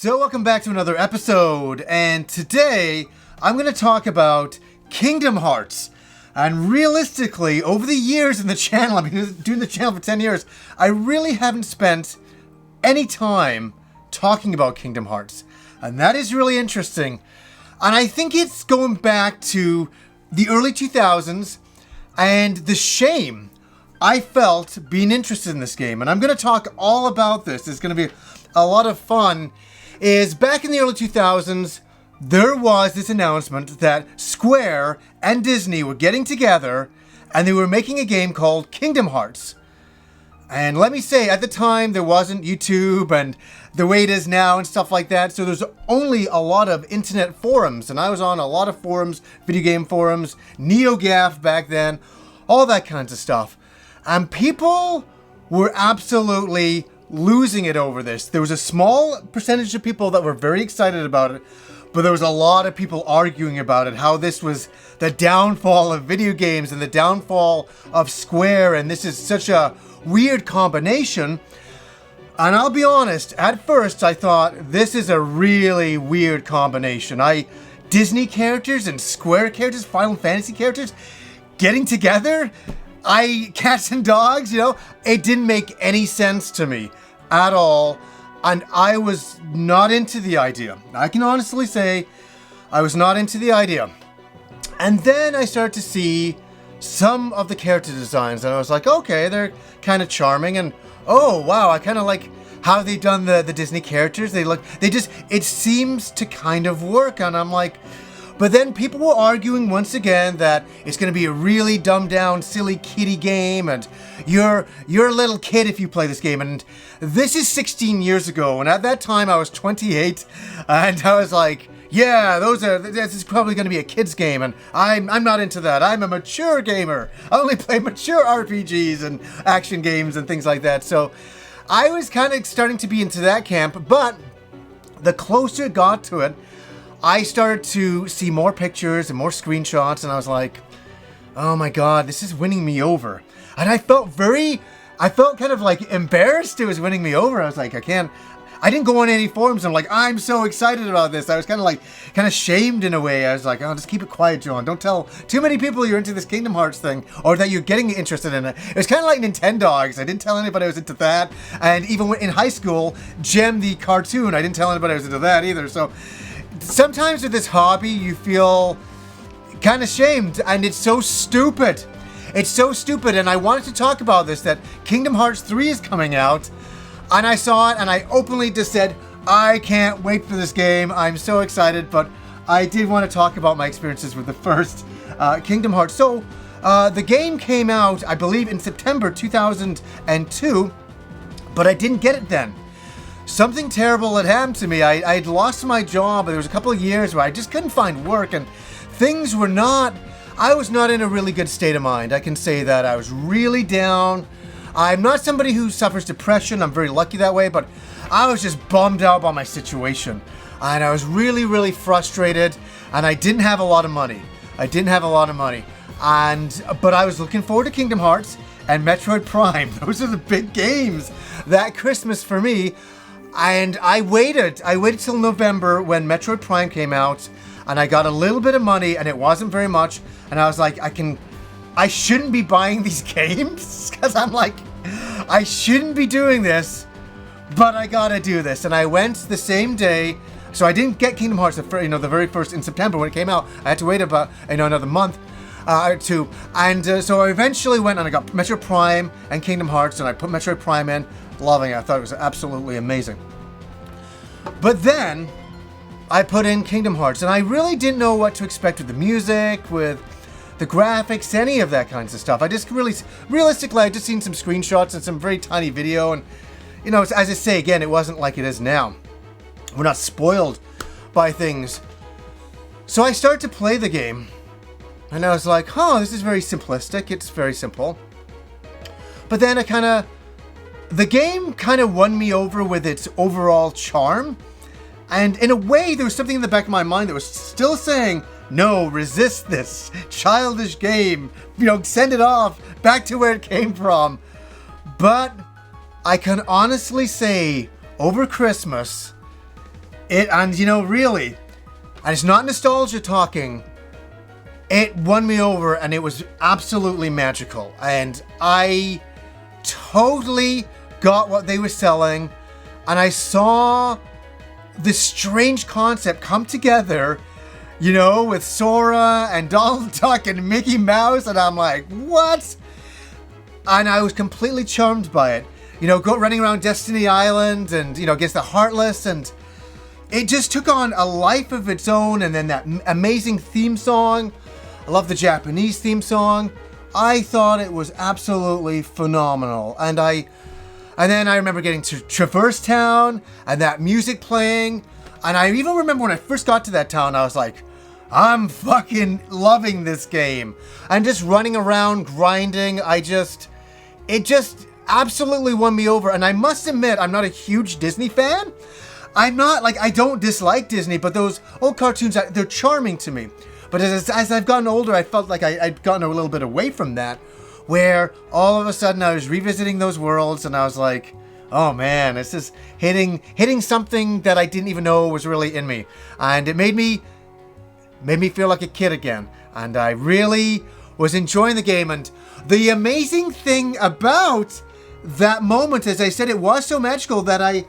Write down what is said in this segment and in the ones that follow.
So welcome back to another episode, and today I'm going to talk about Kingdom Hearts. And realistically, over the years in the channel, I've been doing the channel for 10 years, I really haven't spent any time talking about Kingdom Hearts. And that is really interesting. And I think it's going back to the early 2000s and the shame I felt being interested in this game. And I'm going to talk all about this. It's going to be a lot of fun. Is back in the early 2000s, there was this announcement that Square and Disney were getting together and they were making a game called Kingdom Hearts. And let me say, at the time, there wasn't YouTube and the way it is now and stuff like that. So there's only a lot of internet forums. And I was on a lot of forums, video game forums, NeoGAF back then, all that kinds of stuff. And people were absolutely losing it over this. There was a small percentage of people that were very excited about it, but there was a lot of people arguing about it, how this was the downfall of video games and the downfall of Square, and this is such a weird combination. And I'll be honest, at first I thought this is a really weird combination. Disney characters and Square characters, Final Fantasy characters getting together, cats and dogs, it didn't make any sense to me at all. And I was not into the idea. I can honestly say I was not into the idea. And then I started to see some of the character designs and I was like, okay, they're kind of charming. And oh, wow, I kind of like how they've done the Disney characters. It seems to kind of work. And I'm like, but then people were arguing once again that it's going to be a really dumbed down, silly kiddie game, and you're a little kid if you play this game. And this is 16 years ago, and at that time I was 28, and I was like, yeah, this is probably going to be a kid's game, and I'm not into that. I'm a mature gamer. I only play mature RPGs and action games and things like that. So I was kind of starting to be into that camp, but the closer it got to it, I started to see more pictures and more screenshots, and I was like, oh my god, this is winning me over. And I felt kind of like embarrassed it was winning me over. I was like, I didn't go on any forums. I'm like, I'm so excited about this. I was kind of shamed in a way. I was like, oh, just keep it quiet, John. Don't tell too many people you're into this Kingdom Hearts thing or that you're getting interested in it. It was kind of like Nintendogs. I didn't tell anybody I was into that. And even in high school, Gem the cartoon, I didn't tell anybody I was into that either. So sometimes with this hobby, you feel kind of shamed, and it's so stupid. It's so stupid, and I wanted to talk about this, that Kingdom Hearts 3 is coming out, and I saw it, and I openly just said, I can't wait for this game. I'm so excited, but I did want to talk about my experiences with the first Kingdom Hearts. So, the game came out, I believe, in September 2002, but I didn't get it then. Something terrible had happened to me. I had lost my job, and there was a couple of years where I just couldn't find work, and things were I was not in a really good state of mind. I can say that. I was really down. I'm not somebody who suffers depression. I'm very lucky that way, but I was just bummed out by my situation. And I was really, really frustrated, and I didn't have a lot of money. But I was looking forward to Kingdom Hearts and Metroid Prime. Those are the big games that Christmas for me. And I waited till November when Metroid Prime came out, and I got a little bit of money, and it wasn't very much, and I was like, I shouldn't be buying these games, because I'm like, I shouldn't be doing this, but I gotta do this. And I went the same day, so I didn't get Kingdom Hearts the very first in September when it came out. I had to wait about another month or two, and so I eventually went and I got Metroid Prime and Kingdom Hearts, and I put Metroid Prime in. Loving it. I thought it was absolutely amazing. But then I put in Kingdom Hearts, and I really didn't know what to expect with the music, with the graphics, any of that kinds of stuff. I just realistically, I just seen some screenshots and some very tiny video, and as I say again, it wasn't like it is now. We're not spoiled by things. So I started to play the game, and I was like, this is very simplistic. It's very simple. But then the game kind of won me over with its overall charm. And in a way, there was something in the back of my mind that was still saying, no, resist this childish game. Send it off back to where it came from. But I can honestly say, over Christmas, And you know, really, and it's not nostalgia talking, it won me over and it was absolutely magical. And I totally got what they were selling, and I saw this strange concept come together, you know, with Sora and Donald Duck and Mickey Mouse, and I'm like, what? And I was completely charmed by it. You know, running around Destiny Island and, you know, against the Heartless, and it just took on a life of its own. And then that amazing theme song. I love the Japanese theme song. I thought it was absolutely phenomenal. And then I remember getting to Traverse Town and that music playing. And I even remember when I first got to that town, I was like, I'm fucking loving this game. And just running around grinding, it just absolutely won me over. And I must admit, I'm not a huge Disney fan. I'm not, like, I don't dislike Disney, but those old cartoons, they're charming to me. But as I've gotten older, I felt like I'd gotten a little bit away from that, where all of a sudden I was revisiting those worlds and I was like, oh man, it's just hitting something that I didn't even know was really in me. And it made me feel like a kid again. And I really was enjoying the game. And the amazing thing about that moment, as I said, it was so magical that I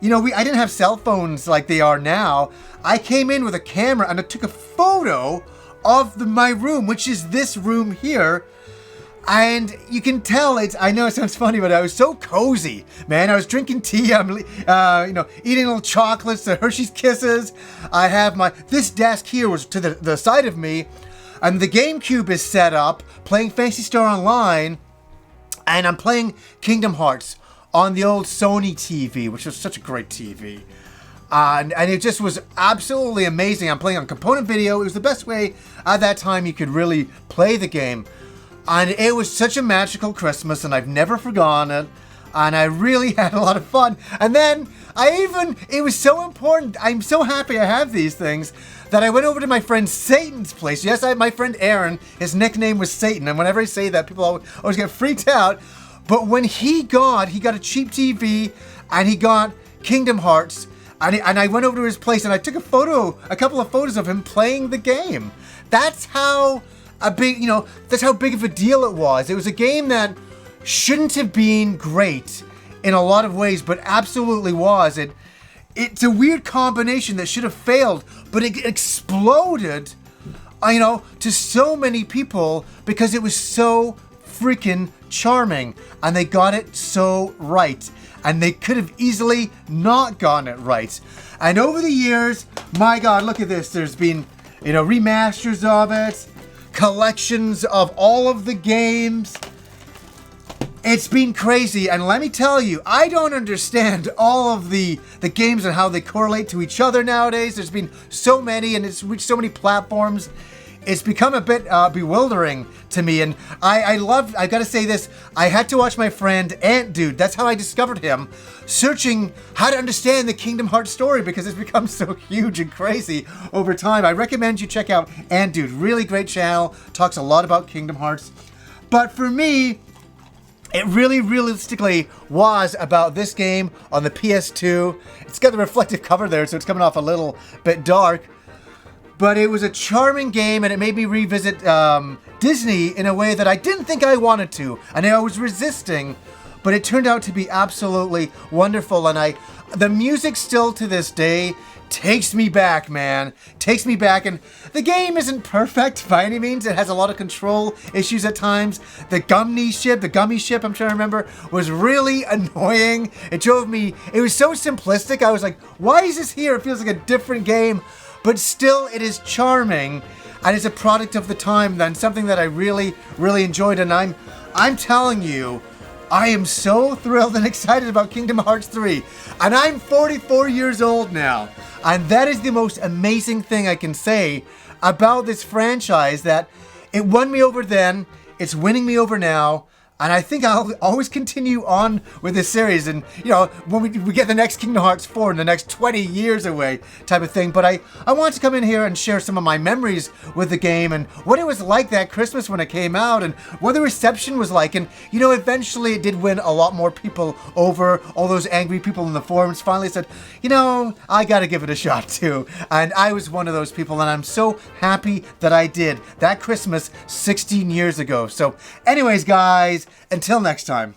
didn't have cell phones like they are now. I came in with a camera and I took a photo of my room, which is this room here. And you can tell I know it sounds funny, but I was so cozy, man. I was drinking tea, I'm, eating little chocolates, the Hershey's Kisses. I have this desk here was to the side of me, and the GameCube is set up, playing Phantasy Star Online, and I'm playing Kingdom Hearts on the old Sony TV, which was such a great TV. And it just was absolutely amazing. I'm playing on component video. It was the best way at that time you could really play the game. And it was such a magical Christmas, and I've never forgotten it. And I really had a lot of fun. And then it was so important. I'm so happy I have these things that I went over to my friend Satan's place. Yes, my friend Aaron, his nickname was Satan. And whenever I say that, people always get freaked out. But when he got a cheap TV and he got Kingdom Hearts, and I went over to his place and I took a couple of photos of him playing the game. That's how big of a deal it was. It was a game that shouldn't have been great in a lot of ways, but absolutely was. It's a weird combination that should have failed, but it exploded, to so many people because it was so freaking charming, and they got it so right. And they could have easily not gotten it right. And over the years, my God, look at this. There's been, remasters of it, collections of all of the games. It's been crazy. And let me tell you, I don't understand all of the games and how they correlate to each other nowadays. There's been so many, and it's reached so many platforms. It's become a bit bewildering to me, and I gotta say this, I had to watch my friend Ant Dude, that's how I discovered him, searching how to understand the Kingdom Hearts story, because it's become so huge and crazy over time. I recommend you check out Ant Dude, really great channel, talks a lot about Kingdom Hearts. But for me, it really realistically was about this game on the PS2. It's got the reflective cover there, so it's coming off a little bit dark. But it was a charming game, and it made me revisit Disney in a way that I didn't think I wanted to. And I was resisting, but it turned out to be absolutely wonderful. And the music still to this day takes me back, man. Takes me back. And the game isn't perfect by any means. It has a lot of control issues at times. The gummy ship, I'm trying to remember, was really annoying. It was so simplistic. I was like, why is this here? It feels like a different game. But still, it is charming, and it's a product of the time, and something that I really, really enjoyed. And I'm telling you, I am so thrilled and excited about Kingdom Hearts 3. And I'm 44 years old now. And that is the most amazing thing I can say about this franchise, that it won me over then, it's winning me over now, And I think I'll always continue on with this series. And, you know, when we get the next Kingdom Hearts 4 in the next 20 years away type of thing. But I want to come in here and share some of my memories with the game and what it was like that Christmas when it came out and what the reception was like. And, you know, eventually it did win a lot more people over. All those angry people in the forums finally said, you know, I got to give it a shot too. And I was one of those people. And I'm so happy that I did that Christmas 16 years ago. So anyways, guys, until next time.